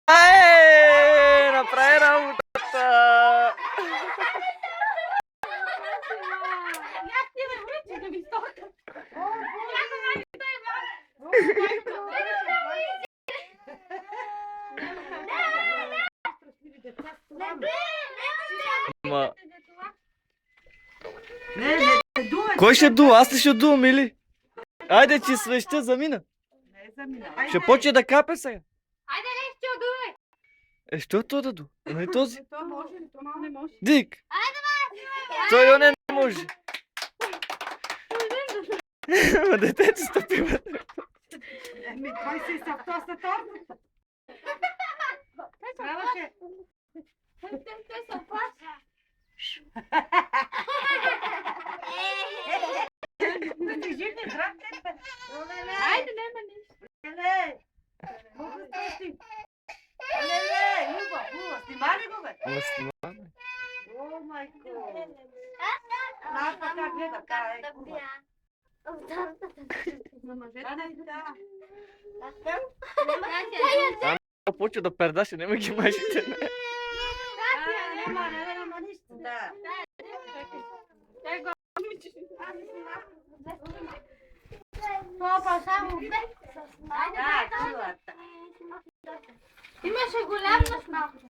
Ai, направи работата! Ма... Кой ще дува? Аз ли ще дувам или? Айде, че свеща замина. Ще почне да капе сега. Айде, не, ще удувай. Що то да ду? Не този? То може ли? То мал не може. Дик! Айде, Той он не може. Ма детето стъпи вътре. Еми, той си са в тоста торбата. Трябваше. Той се оплаша. Да ти живни здравте. Айде, няма нищо. Леле. Мога да си. Леле, Люба, снимали го бе? Ма снимаме. О, майко. Аз така гледам, тая е курва. На мъжете не да. Почва да пердаше, нема ги мъжите. Няма нищо. Да. Папа, само Да, чувата. имаше голям